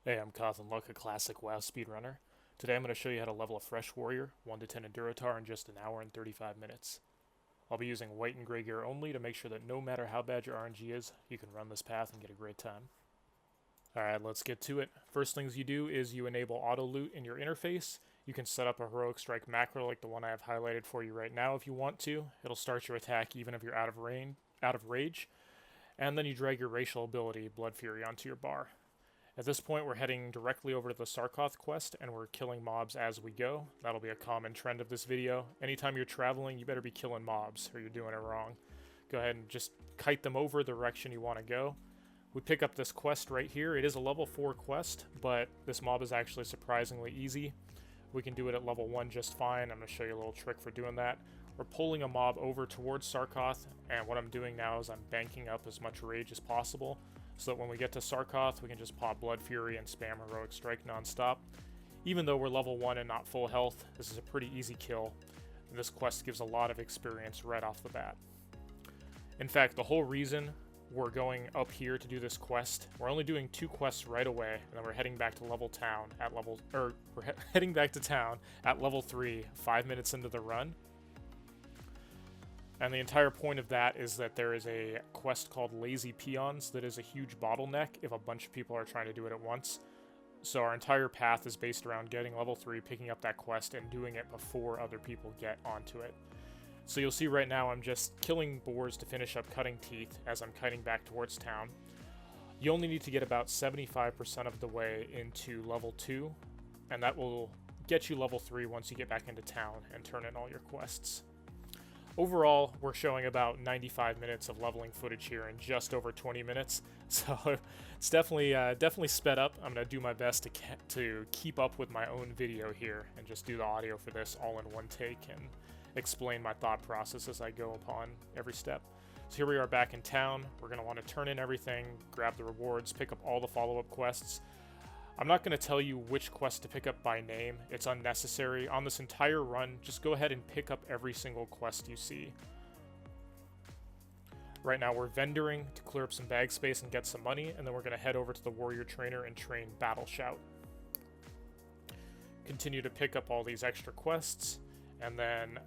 Hey, I'm Cauthonluck, a classic WoW speedrunner. Today I'm going to show you how to level a fresh warrior, 1 to 10 in Durotar in just an hour and 35 minutes. I'll be using white and gray gear only to make sure that no matter how bad your RNG is, you can run this path and get a great time. Alright, let's get to it. First things you do is you enable auto loot in your interface. You can set up a heroic strike macro like the one I have highlighted for you right now if you want to. It'll start your attack even if you're out of rage. And then you drag your racial ability, Blood Fury, onto your bar. At this point, we're heading directly over to the Sarkoth quest, and we're killing mobs as we go. That'll be a common trend of this video. Anytime you're traveling, you better be killing mobs, or you're doing it wrong. Go ahead and just kite them over the direction you want to go. We pick up this quest right here. It is a level 4 quest, but this mob is actually surprisingly easy. We can do it at level 1 just fine. I'm going to show you a little trick for doing that. We're pulling a mob over towards Sarkoth, and what I'm doing now is I'm banking up as much rage as possible, so that when we get to Sarkoth, we can just pop Blood Fury and spam Heroic Strike nonstop. Even though we're level 1 and not full health, this is a pretty easy kill, and this quest gives a lot of experience right off the bat. In fact, the whole reason we're going up here to do this quest, we're only doing 2 quests right away, and then we're heading back to heading back to town at level 3, 5 minutes into the run. And the entire point of that is that there is a quest called Lazy Peons that is a huge bottleneck if a bunch of people are trying to do it at once. So our entire path is based around getting level 3, picking up that quest, and doing it before other people get onto it. So you'll see right now I'm just killing boars to finish up cutting teeth as I'm kiting back towards town. You only need to get about 75% of the way into level 2, and that will get you level 3 once you get back into town and turn in all your quests. Overall, we're showing about 95 minutes of leveling footage here in just over 20 minutes, so it's definitely sped up. I'm going to do my best to keep up with my own video here and just do the audio for this all in one take and explain my thought process as I go upon every step. So here we are back in town. We're going to want to turn in everything, grab the rewards, pick up all the follow-up quests. I'm not going to tell you which quest to pick up by name. It's unnecessary. On this entire run, just go ahead and pick up every single quest you see. Right now we're vendoring to clear up some bag space and get some money, and then we're going to head over to the warrior trainer and train Battle Shout. Continue to pick up all these extra quests, and then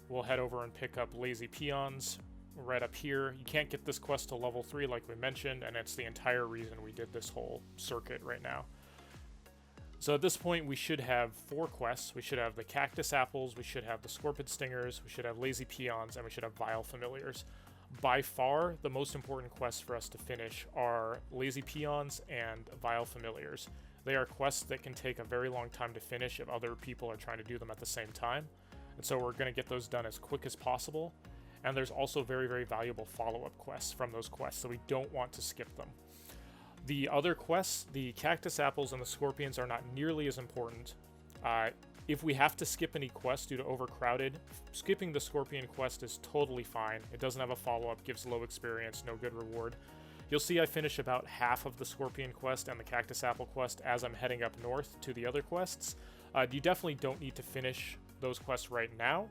we'll head over and pick up Lazy Peons right up here. You can't get this quest to level 3 like we mentioned, and it's the entire reason we did this whole circuit right now. So at this point, we should have 4 quests. We should have the Cactus Apples, we should have the Scorpion Stingers, we should have Lazy Peons, and we should have Vile Familiars. By far, the most important quests for us to finish are Lazy Peons and Vile Familiars. They are quests that can take a very long time to finish if other people are trying to do them at the same time. And so we're going to get those done as quick as possible. And there's also very, very valuable follow-up quests from those quests, so we don't want to skip them. The other quests, the Cactus Apples and the Scorpions, are not nearly as important. If we have to skip any quests due to overcrowded, skipping the Scorpion quest is totally fine. It doesn't have a follow-up, gives low experience, no good reward. You'll see I finish about half of the Scorpion quest and the Cactus Apple quest as I'm heading up north to the other quests. You definitely don't need to finish those quests right now.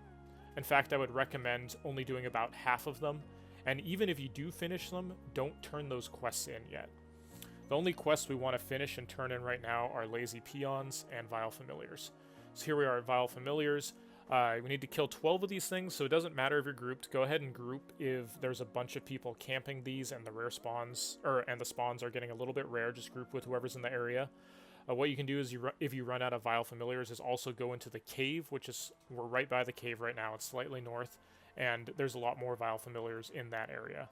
In fact, I would recommend only doing about half of them. And even if you do finish them, don't turn those quests in yet. The only quests we want to finish and turn in right now are Lazy Peons and Vile Familiars. So here we are at Vile Familiars. We need to kill 12 of these things, so it doesn't matter if you're grouped. Go ahead and group if there's a bunch of people camping these and the rare spawns, and the spawns are getting a little bit rare. Just group with whoever's in the area. What you can do is, if you run out of Vile Familiars, is also go into the cave, we're right by the cave right now. It's slightly north, and there's a lot more Vile Familiars in that area.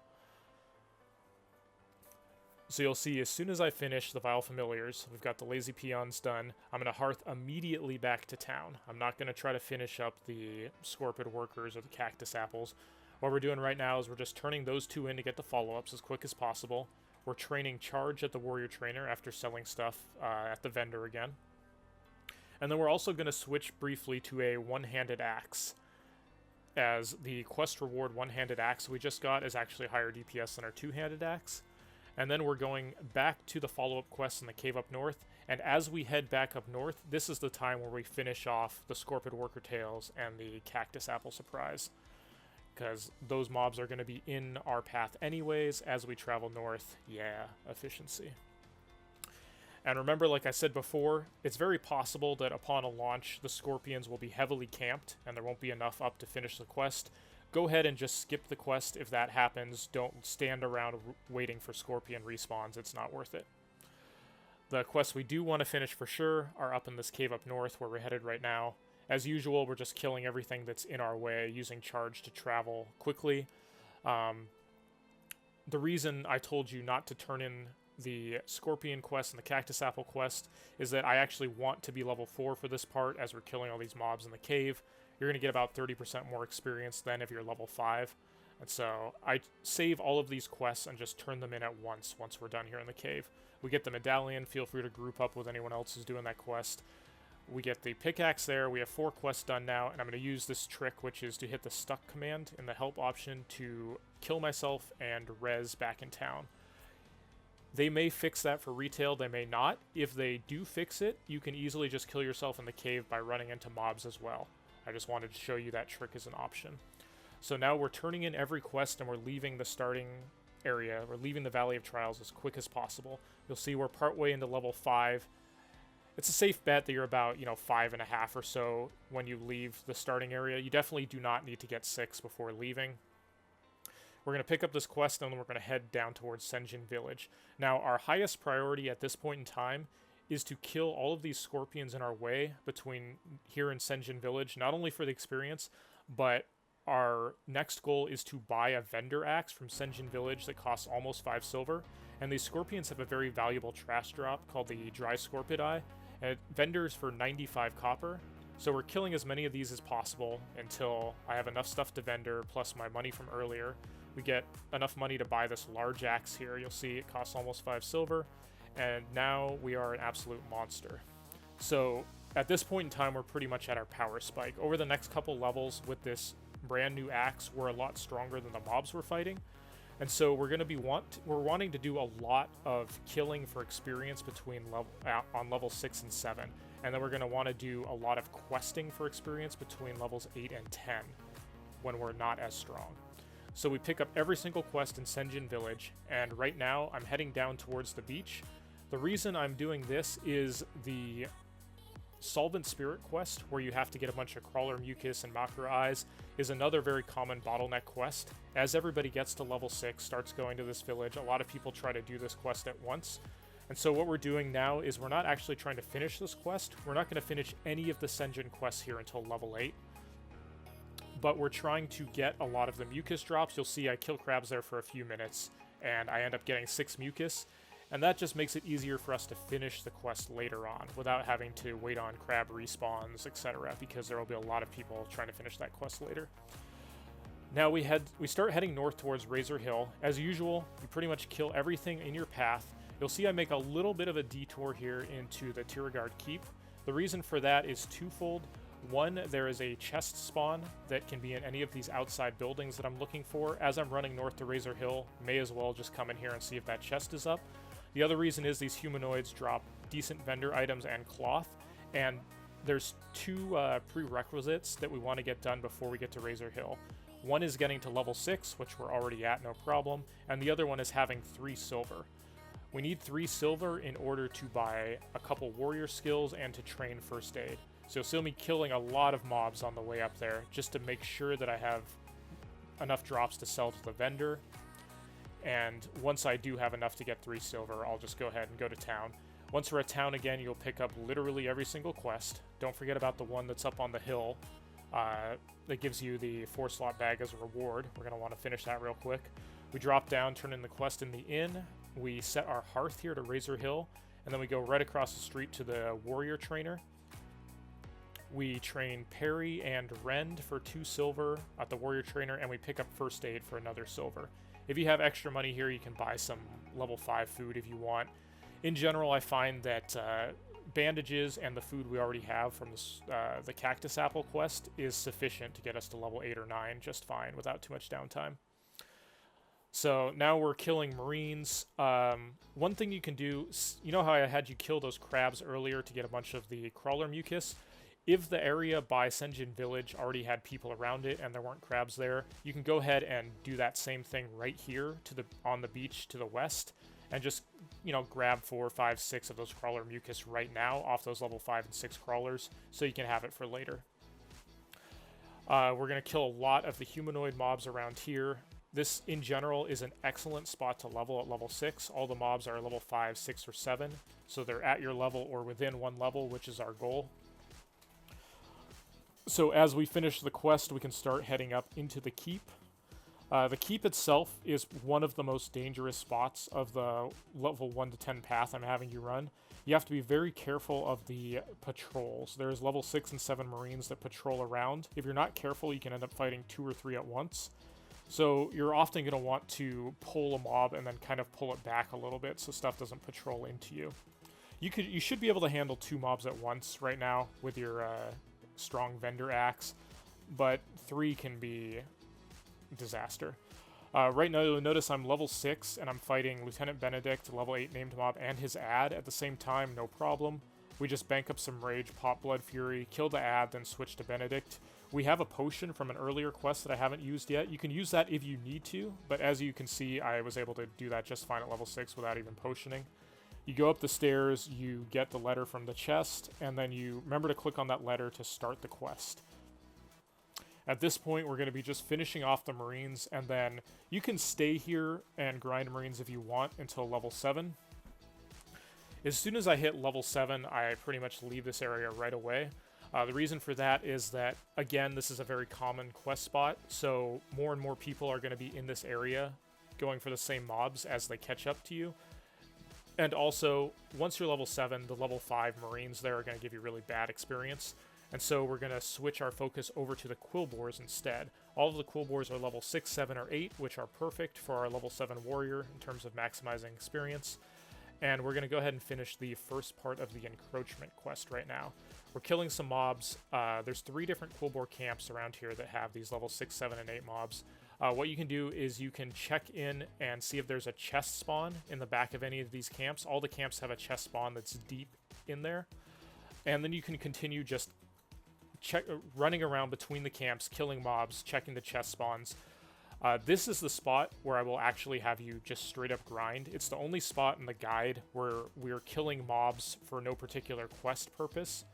So you'll see as soon as I finish the Vile Familiars, we've got the Lazy Peons done, I'm going to hearth immediately back to town. I'm not going to try to finish up the Scorpid Workers or the Cactus Apples. What we're doing right now is we're just turning those 2 in to get the follow-ups as quick as possible. We're training Charge at the Warrior Trainer after selling stuff at the vendor again. And then we're also going to switch briefly to a one-handed axe, as the quest reward one-handed axe we just got is actually higher DPS than our two-handed axe. And then we're going back to the follow-up quests in the cave up north, and as we head back up north, this is the time where we finish off the Scorpid Worker Tails and the Cactus Apple Surprise, because those mobs are going to be in our path anyways as we travel north. Yeah, efficiency. And remember, like I said before, it's very possible that upon a launch, the Scorpions will be heavily camped, and there won't be enough up to finish the quest. Go ahead and just skip the quest if that happens. Don't stand around waiting for Scorpion respawns. It's not worth it. The quests we do want to finish for sure are up in this cave up north where we're headed right now. As usual, we're just killing everything that's in our way, using charge to travel quickly. The reason I told you not to turn in the Scorpion quest and the Cactus Apple quest is that I actually want to be level 4 for this part as we're killing all these mobs in the cave. You're going to get about 30% more experience than if you're level 5. And so I save all of these quests and just turn them in at once we're done here in the cave. We get the medallion. Feel free to group up with anyone else who's doing that quest. We get the pickaxe there. We have 4 quests done now, and I'm going to use this trick, which is to hit the stuck command in the help option to kill myself and res back in town. They may fix that for retail, they may not. If they do fix it, you can easily just kill yourself in the cave by running into mobs as well. I just wanted to show you that trick as an option. So now we're turning in every quest and we're leaving the starting area. We're leaving the Valley of Trials as quick as possible. You'll see we're partway into level 5. It's a safe bet that you're about, 5.5 or so when you leave the starting area. You definitely do not need to get 6 before leaving. We're going to pick up this quest and then we're going to head down towards Sen'jin village. Now, our highest priority at this point in time is to kill all of these Scorpions in our way between here and Sen'jin village, not only for the experience, but our next goal is to buy a vendor axe from Sen'jin village that costs almost 5 silver. And these Scorpions have a very valuable trash drop called the Dry Scorpid Eye, and it vendors for 95 copper. So we're killing as many of these as possible until I have enough stuff to vendor, plus my money from earlier. We get enough money to buy this large axe here. You'll see it costs almost 5 silver, and now we are an absolute monster. So at this point in time, we're pretty much at our power spike. Over the next couple levels with this brand new axe, we're a lot stronger than the mobs we're fighting. And so we're going to be wanting to do a lot of killing for experience between on level 6 and 7. And then we're going to want to do a lot of questing for experience between levels 8 and 10 when we're not as strong. So we pick up every single quest in Sen'jin village, and right now I'm heading down towards the beach. The reason I'm doing this is the Solvent Spirit quest, where you have to get a bunch of Crawler Mucus and Makara Eyes, is another very common bottleneck quest. As everybody gets to level 6, starts going to this village, a lot of people try to do this quest at once. And so what we're doing now is we're not actually trying to finish this quest. We're not going to finish any of the Sen'jin quests here until level 8. But we're trying to get a lot of the mucus drops. You'll see I kill crabs there for a few minutes, and I end up getting 6 mucus. And that just makes it easier for us to finish the quest later on without having to wait on crab respawns, etc., because there will be a lot of people trying to finish that quest later. Now we start heading north towards Razor Hill. As usual, you pretty much kill everything in your path. You'll see I make a little bit of a detour here into the Tiragard Keep. The reason for that is twofold. One, there is a chest spawn that can be in any of these outside buildings that I'm looking for. As I'm running north to Razor Hill, may as well just come in here and see if that chest is up. The other reason is these humanoids drop decent vendor items and cloth, and there's 2 prerequisites that we want to get done before we get to Razor Hill. One is getting to level 6, which we're already at, no problem, and the other one is having 3 silver. We need 3 silver in order to buy a couple warrior skills and to train first aid. So you'll see me killing a lot of mobs on the way up there, just to make sure that I have enough drops to sell to the vendor. And once I do have enough to get 3 silver, I'll just go ahead and go to town. Once we're at town again, you'll pick up literally every single quest. Don't forget about the one that's up on the hill that gives you the 4-slot bag as a reward. We're going to want to finish that real quick. We drop down, turn in the quest in the inn. We set our hearth here to Razor Hill, and then we go right across the street to the warrior trainer. We train Perry and Rend for 2 silver at the warrior trainer, and we pick up first aid for another silver. If you have extra money here, you can buy some level 5 food if you want. In general, I find that bandages and the food we already have from the Cactus Apple quest is sufficient to get us to level 8 or 9 just fine without too much downtime. So now we're killing marines. One thing you can do, you know how I had you kill those crabs earlier to get a bunch of the Crawler Mucus? If the area by Sen'jin village already had people around it and there weren't crabs there, you can go ahead and do that same thing right here on the beach to the west, and just you know, grab 4, 5, 6 of those crawler mucus right now off those level 5 and 6 crawlers so you can have it for later. We're going to kill a lot of the humanoid mobs around here. This, in general, is an excellent spot to level at level 6. All the mobs are level 5, 6, or 7, so they're at your level or within 1 level, which is our goal. So as we finish the quest, we can start heading up into the keep. The keep itself is one of the most dangerous spots of the level 1 to 10 path I'm having you run. You have to be very careful of the patrols. There's level 6 and 7 Marines that patrol around. If you're not careful, you can end up fighting 2 or 3 at once. So you're often going to want to pull a mob and then kind of pull it back a little bit so stuff doesn't patrol into you. You should be able to handle 2 mobs at once right now with your strong vendor axe, but 3 can be disaster. Right now, you'll notice I'm level 6, and I'm fighting Lieutenant Benedict, level 8 named mob, and his ad at the same time, no problem. We just bank up some rage, pop Blood Fury, kill the ad, then switch to Benedict. We have a potion from an earlier quest that I haven't used yet. You can use that if you need to, but as you can see, I was able to do that just fine at level 6 without even potioning. You go up the stairs, you get the letter from the chest, and then you remember to click on that letter to start the quest. At this point, we're going to be just finishing off the Marines, and then you can stay here and grind Marines if you want until level 7. As soon as I hit level 7, I pretty much leave this area right away. The reason for that is that, again, this is a very common quest spot, so more and more people are going to be in this area going for the same mobs as they catch up to you. And also, once you're level 7, the level 5 Marines there are going to give you really bad experience. And so we're going to switch our focus over to the Quillbores instead. All of the Quillbores are level 6, 7, or 8, which are perfect for our level 7 warrior in terms of maximizing experience. And we're going to go ahead and finish the first part of the encroachment quest right now. We're killing some mobs. There's 3 different Quillbore camps around here that have these level 6, 7, and 8 mobs. What you can do is you can check in and see if there's a chest spawn in the back of any of these camps. All the camps have a chest spawn that's deep in there. And then you can continue just running around between the camps, killing mobs, checking the chest spawns. This is the spot where I will actually have you just straight up grind. It's the only spot in the guide where we're killing mobs for no particular quest purpose.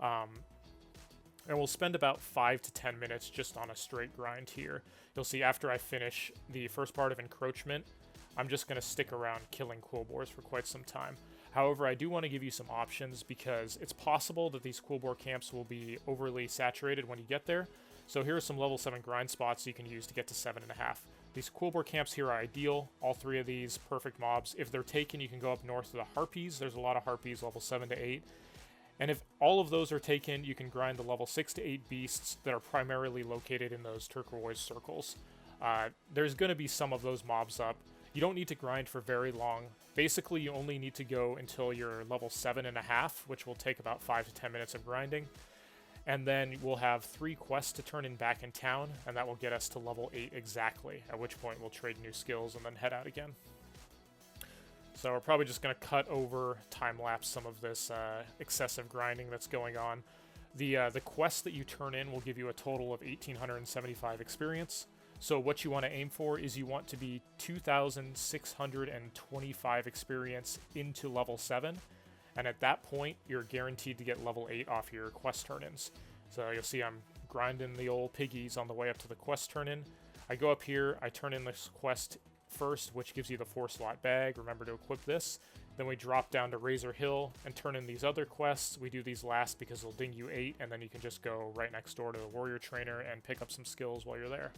And we'll spend about 5 to 10 minutes just on a straight grind here. You'll see after I finish the first part of encroachment, I'm just going to stick around killing Quillbores for quite some time. However, I do want to give you some options because it's possible that these Quillbore camps will be overly saturated when you get there. So here are some level 7 grind spots you can use to get to 7.5. These Quillbore camps here are ideal. All 3 of these perfect mobs. If they're taken, you can go up north to the Harpies. There's a lot of Harpies level 7 to 8. And if all of those are taken, you can grind the level 6 to 8 beasts that are primarily located in those turquoise circles. There's going to be some of those mobs up. You don't need to grind for very long. Basically, you only need to go until you're level 7.5, which will take about 5 to 10 minutes of grinding. And then we'll have 3 quests to turn in back in town, and that will get us to level 8 exactly, at which point we'll trade new skills and then head out again. So we're probably just going to cut over, time-lapse some of this excessive grinding that's going on. The quests that you turn in will give you a total of 1,875 experience. So what you want to aim for is you want to be 2,625 experience into level 7. And at that point, you're guaranteed to get level 8 off your quest turn-ins. So you'll see I'm grinding the old piggies on the way up to the quest turn-in. I go up here, I turn in this quest first, which gives you the 4-slot bag. Remember to equip this. Then we drop down to Razor Hill and turn in these other quests. We do these last because they'll ding you 8, and then you can just go right next door to the warrior trainer and pick up some skills while you're there.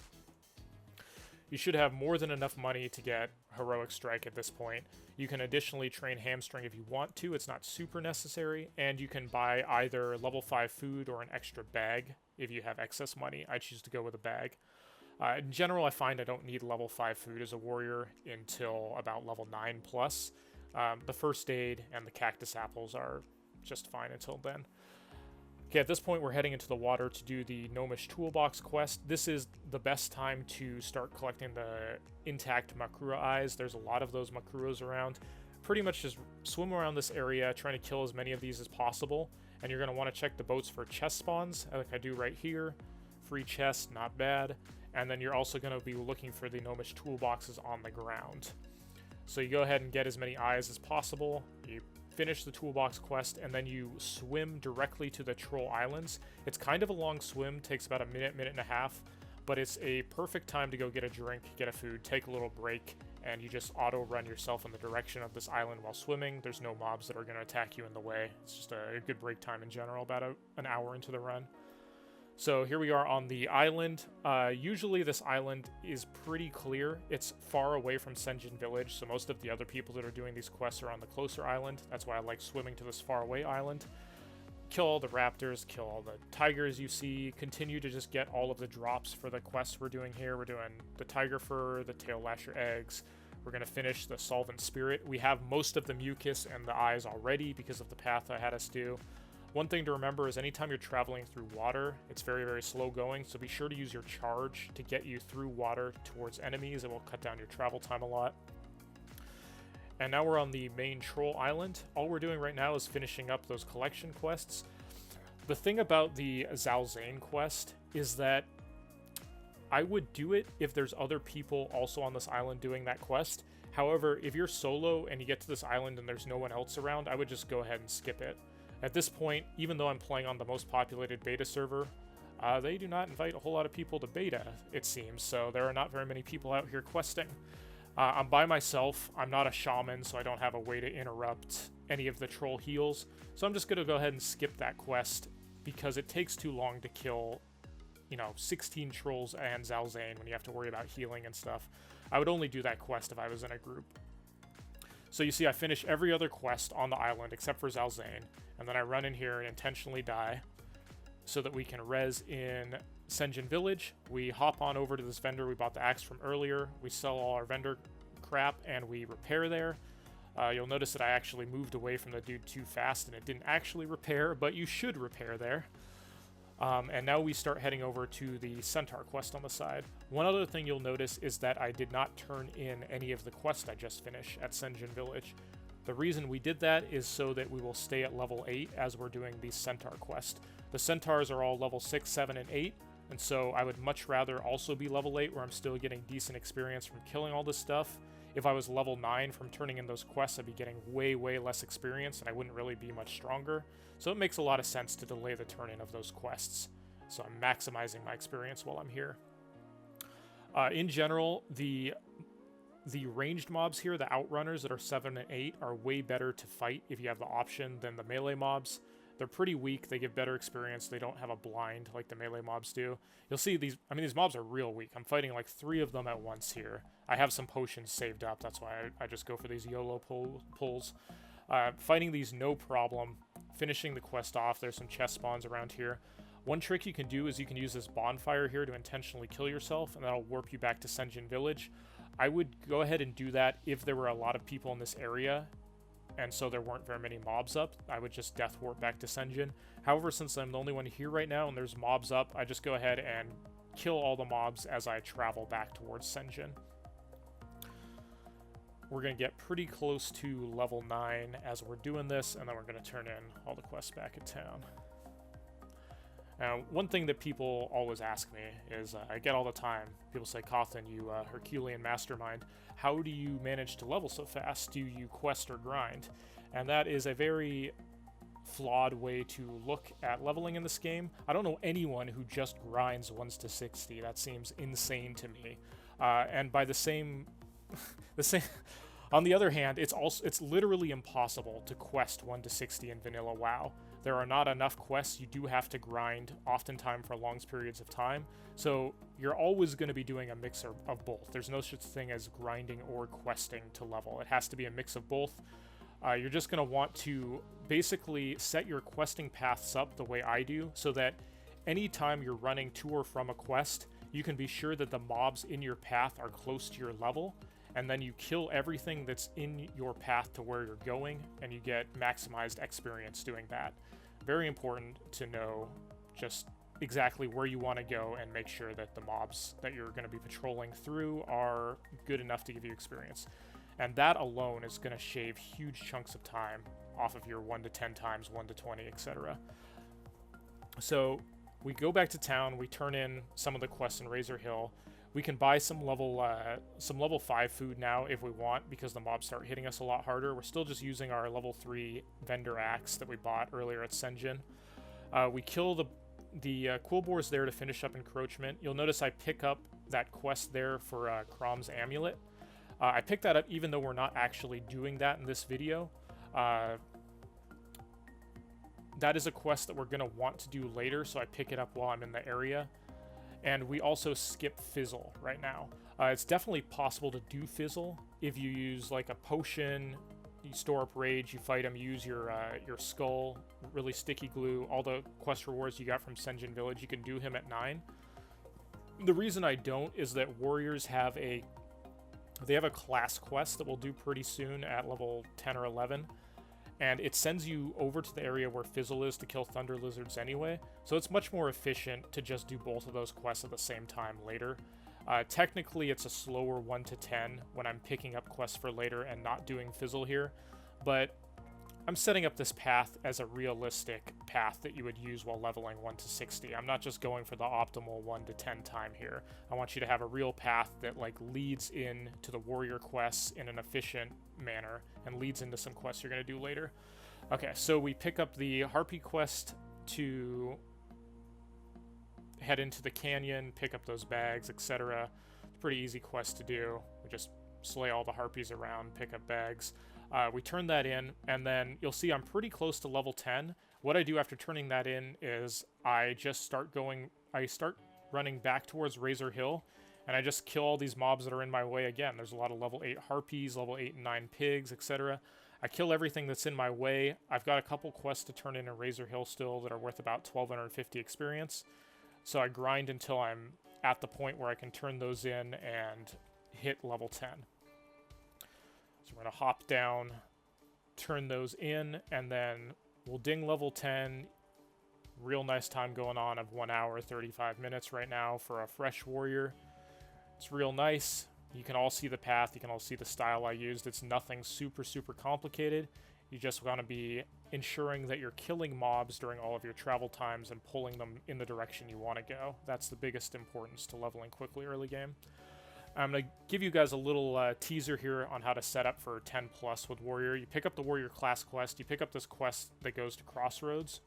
You should have more than enough money to get Heroic Strike at this point. You can additionally train Hamstring if you want to. It's not super necessary. And you can buy either level 5 food or an extra bag if you have excess money. I choose to go with a bag. In general, I find I don't need level 5 food as a warrior until about level 9 plus. The First Aid and the Cactus Apples are just fine until then. Okay, at this point we're heading into the water to do the Gnomish Toolbox quest. This is the best time to start collecting the intact Makura eyes. There's a lot of those Makuras around. Pretty much just swim around this area, trying to kill as many of these as possible. And you're going to want to check the boats for chest spawns, like I do right here. Free chest, not bad. And then you're also going to be looking for the Gnomish Toolboxes on the ground. So you go ahead and get as many eyes as possible. You finish the toolbox quest, and then you swim directly to the Troll Islands. It's kind of a long swim, takes about a minute, minute and a half, but it's a perfect time to go get a drink, get a food, take a little break, and you just auto-run yourself in the direction of this island while swimming. There's no mobs that are going to attack you in the way. It's just a good break time in general, about an hour into the run. So here we are on the island. Usually this island is pretty clear. It's far away from Sen'jin village, so most of the other people that are doing these quests are on the closer island. That's why I like swimming to this far away island. Kill all the raptors, kill all the tigers you see, continue to just get all of the drops for the quests we're doing here. We're doing the tiger fur, the tail lasher eggs. We're going to finish the solvent spirit. We have most of the mucus and the eyes already because of the path I had us do. One thing to remember is anytime you're traveling through water, it's very, very slow going, so be sure to use your charge to get you through water towards enemies. It will cut down your travel time a lot. And now we're on the main troll island. All we're doing right now is finishing up those collection quests. The thing about the Zalzane quest is that I would do it if there's other people also on this island doing that quest. However, if you're solo and you get to this island and there's no one else around, I would just go ahead and skip it. At this point, even though I'm playing on the most populated beta server, they do not invite a whole lot of people to beta, it seems, so there are not very many people out here questing. I'm by myself. I'm not a shaman, so I don't have a way to interrupt any of the troll heals, so I'm just going to go ahead and skip that quest because it takes too long to kill, 16 trolls and Zalzane when you have to worry about healing and stuff. I would only do that quest if I was in a group. So you see I finish every other quest on the island except for Zalzane, and then I run in here and intentionally die so that we can res in Sen'jin village. We hop on over to this vendor we bought the axe from earlier. We sell all our vendor crap and we repair there. You'll notice that I actually moved away from the dude too fast and it didn't actually repair, but you should repair there. And now we start heading over to the Centaur quest on the side. One other thing you'll notice is that I did not turn in any of the quests I just finished at Sen'jin village. The reason we did that is so that we will stay at level 8 as we're doing the Centaur quest. The Centaurs are all level 6, 7, and 8, and so I would much rather also be level 8 where I'm still getting decent experience from killing all this stuff. If I was level 9 from turning in those quests, I'd be getting way, way less experience and I wouldn't really be much stronger. So it makes a lot of sense to delay the turn-in of those quests. So I'm maximizing my experience while I'm here. In general, the ranged mobs here, the outrunners that are 7 and 8, are way better to fight if you have the option than the melee mobs. They're pretty weak, they give better experience, they don't have a blind like the melee mobs do. You'll see these mobs are real weak. I'm fighting like 3 of them at once here. I have some potions saved up, that's why I just go for these YOLO pulls. Fighting these no problem, finishing the quest off. There's some chest spawns around here. One trick you can do is you can use this bonfire here to intentionally kill yourself, and that'll warp you back to Sen'jin village. I would go ahead and do that if there were a lot of people in this area, and so there weren't very many mobs up. I would just death warp back to Sen'jin. However, since I'm the only one here right now and there's mobs up, I just go ahead and kill all the mobs as I travel back towards Sen'jin. We're going to get pretty close to level 9 as we're doing this, and then we're going to turn in all the quests back in town. Now, one thing that people always ask me is, I get all the time, people say, Cauthon, you Herculean mastermind, how do you manage to level so fast? Do you quest or grind? And that is a very flawed way to look at leveling in this game. I don't know anyone who just grinds 1s to 60. That seems insane to me. And by the same... On the other hand, it's literally impossible to quest 1 to 60 in vanilla WoW. There are not enough quests. You do have to grind, oftentimes for long periods of time. So you're always going to be doing a mix of both. There's no such thing as grinding or questing to level. It has to be a mix of both. You're just going to want to basically set your questing paths up the way I do, so that anytime you're running to or from a quest, you can be sure that the mobs in your path are close to your level, and then you kill everything that's in your path to where you're going, and you get maximized experience doing that. Very important to know just exactly where you want to go and make sure that the mobs that you're going to be patrolling through are good enough to give you experience. And that alone is going to shave huge chunks of time off of your 1 to 10 times, 1 to 20, etc. So we go back to town, we turn in some of the quests in Razor Hill. We can buy some level 5 food now if we want, because the mobs start hitting us a lot harder. We're still just using our level 3 vendor axe that we bought earlier at Sen'jin. We kill the quill boars there to finish up encroachment. You'll notice I pick up that quest there for Crom's amulet. I picked that up even though we're not actually doing that in this video. That is a quest that we're going to want to do later, so I pick it up while I'm in the area. And we also skip Fizzle right now. It's definitely possible to do Fizzle if you use like a potion, you store up rage, you fight him, use your skull, really sticky glue, all the quest rewards you got from Sen'jin Village, you can do him at 9. The reason I don't is that warriors have a class quest that we'll do pretty soon at level 10 or 11. And it sends you over to the area where Fizzle is to kill thunder lizards anyway, so it's much more efficient to just do both of those quests at the same time later. Technically, it's a slower 1 to 10 when I'm picking up quests for later and not doing Fizzle here, but I'm setting up this path as a realistic path that you would use while leveling 1 to 60. I'm not just going for the optimal 1 to 10 time here. I want you to have a real path that like leads in to the warrior quests in an efficient manner and leads into some quests you're going to do later. Okay, so we pick up the Harpy quest to head into the canyon, pick up those bags, etc. It's a pretty easy quest to do. We just slay all the harpies around, pick up bags. We turn that in, and then you'll see I'm pretty close to level 10. What I do after turning that in is I start running back towards Razor Hill, and I just kill all these mobs that are in my way again. There's a lot of level 8 harpies, level 8 and 9 pigs, etc. I kill everything that's in my way. I've got a couple quests to turn in Razor Hill still that are worth about 1250 experience. So I grind until I'm at the point where I can turn those in and hit level 10. So we're going to hop down, turn those in, and then we'll ding level 10. Real nice time going on of 1 hour, 35 minutes right now for a fresh warrior. It's real nice. You can all see the path. You can all see the style I used. It's nothing super, super complicated. You just want to be ensuring that you're killing mobs during all of your travel times and pulling them in the direction you want to go. That's the biggest importance to leveling quickly early game. I'm going to give you guys a little teaser here on how to set up for 10 plus with Warrior. You pick up the Warrior class quest, you pick up this quest that goes to Crossroads,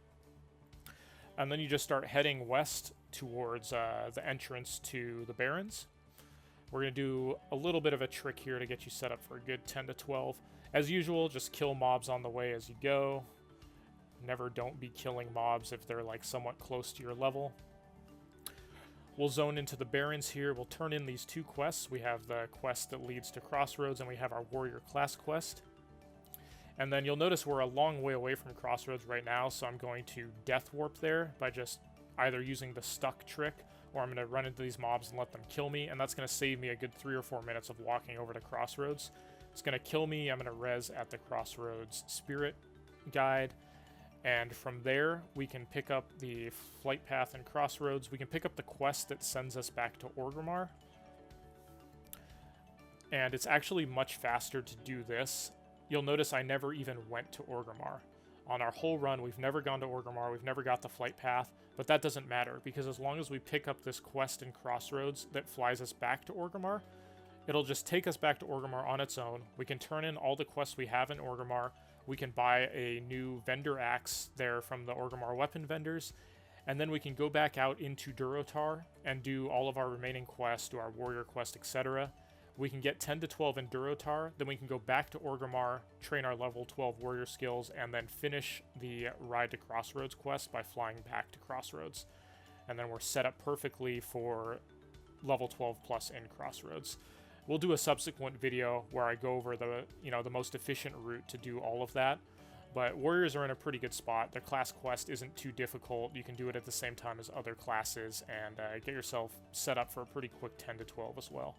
and then you just start heading west towards the entrance to the Barrens. We're going to do a little bit of a trick here to get you set up for a good 10 to 12. As usual, just kill mobs on the way as you go. Don't be killing mobs if they're like somewhat close to your level. We'll zone into the Barrens here. We'll turn in these 2 quests. We have the quest that leads to Crossroads, and we have our Warrior class quest. And then you'll notice we're a long way away from Crossroads right now, so I'm going to Death Warp there by just either using the stuck trick, or I'm going to run into these mobs and let them kill me, and that's going to save me a good 3 or 4 minutes of walking over to Crossroads. It's going to kill me. I'm going to res at the Crossroads Spirit Guide. And from there, we can pick up the flight path and Crossroads. We can pick up the quest that sends us back to Orgrimmar. And it's actually much faster to do this. You'll notice I never even went to Orgrimmar. On our whole run, we've never gone to Orgrimmar. We've never got the flight path. But that doesn't matter, because as long as we pick up this quest in Crossroads that flies us back to Orgrimmar, it'll just take us back to Orgrimmar on its own. We can turn in all the quests we have in Orgrimmar. We can buy a new vendor axe there from the Orgrimmar weapon vendors, and then we can go back out into Durotar and do all of our remaining quests, do our warrior quest, etc. We can get 10 to 12 in Durotar, then we can go back to Orgrimmar, train our level 12 warrior skills, and then finish the Ride to Crossroads quest by flying back to Crossroads. And then we're set up perfectly for level 12 plus in Crossroads. We'll do a subsequent video where I go over the most efficient route to do all of that. But warriors are in a pretty good spot. Their class quest isn't too difficult. You can do it at the same time as other classes and get yourself set up for a pretty quick 10 to 12 as well.